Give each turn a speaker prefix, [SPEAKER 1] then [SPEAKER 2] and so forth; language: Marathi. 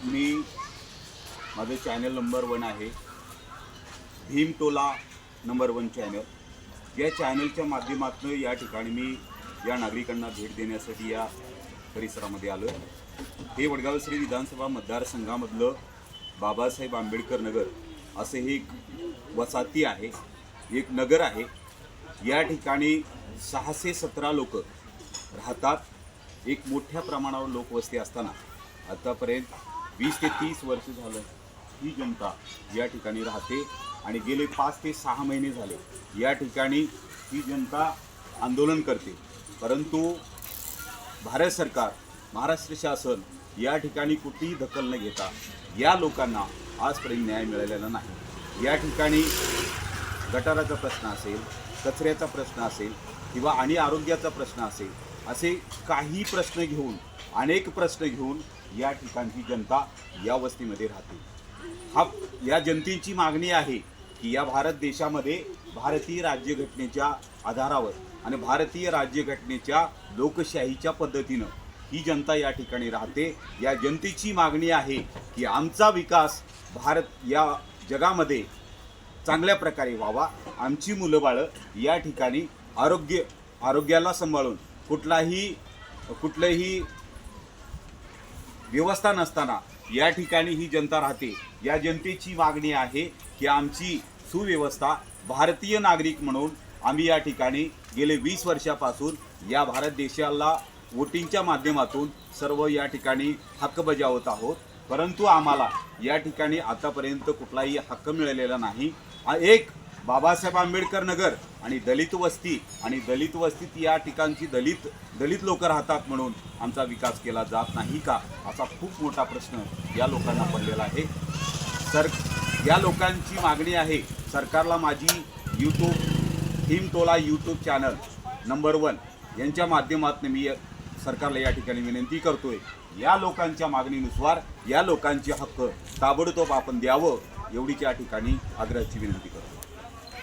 [SPEAKER 1] मी माझं चॅनल नंबर 1 आहे, भीमटोला नंबर 1 चॅनल। या चॅनलच्या माध्यमातून या ठिकाणी मी या नागरिकांना भेट देण्यासाठी या परिसरामध्ये आलो। हे वडगाव श्री विधानसभा मतदारसंघामधलं बाबासाहेब आंबेडकर नगर असे हे एक वसाहती आहे, एक नगर आहे। या ठिकाणी 617 लोक राहतात। एक मोठ्या प्रमाणावर लोकवस्ती असताना आतापर्यंत 20 ते 30 वर्ष झालं ही जनता या ठिकाणी राहते आणि गेले 5 ते 6 महिने झाले या ठिकाणी ही जनता आंदोलन करते, परंतु भारत सरकार, महाराष्ट्र शासन या ठिकाणी कुठेही दखल न घेता या लोकांना आजपर्यंत न्याय मिळालेला नाही। या ठिकाणी गटाराचा प्रश्न असेल, कचऱ्याचा प्रश्न असेल किंवा आणि आरोग्याचा प्रश्न असेल, असे काही प्रश्न घेऊन, अनेक प्रश्न घेऊन या ठिकाणची जनता या वस्तीमध्ये राहते। या जनतेची मागणी आहे की या भारत देशामध्ये भारतीय राज्यघटनेच्या आधारावर आणि भारतीय राज्यघटनेच्या लोकशाहीच्या पद्धतीनं ही जनता या ठिकाणी राहते। या जनतेची मागणी आहे की आमचा विकास भारत या जगामध्ये चांगल्या प्रकारे व्हावा। आमची मुलं बाळं या ठिकाणी आरोग्याला सांभाळून कुठलीही व्यवस्था नसताना या ठिकाणी ही जनता राहते। या जनतेची मागणी आहे की आमची सुव्यवस्था, भारतीय नागरिक म्हणून आम्ही या ठिकाणी गेले 20 वर्षापासून या भारत देशाला वोटिंगच्या माध्यमातून सर्व या ठिकाणी हक्क बजावत आहोत, परंतु आम्हाला या ठिकाणी आतापर्यंत कुठलाही हक्क मिळालेला नाही। एक बाबासाहेब आंबेडकर नगर आणि दलित वस्तीत या ठिकाणची दलित लोक राहतात म्हणून आमचा विकास केला जात नाही का, असा खूप मोठा प्रश्न या लोकांना पडलेला आहे। या लोकांची मागणी आहे सरकारला माझी भीमटोला यूट्यूब चॅनल नंबर 1 यांच्या माध्यमातून मी सरकारला या ठिकाणी विनंती करतोय, या लोकांच्या मागणीनुसार या लोकांचे हक्क ताबडतोब आपण द्यावं, एवढीच या ठिकाणी आग्रहाची विनंती करतो।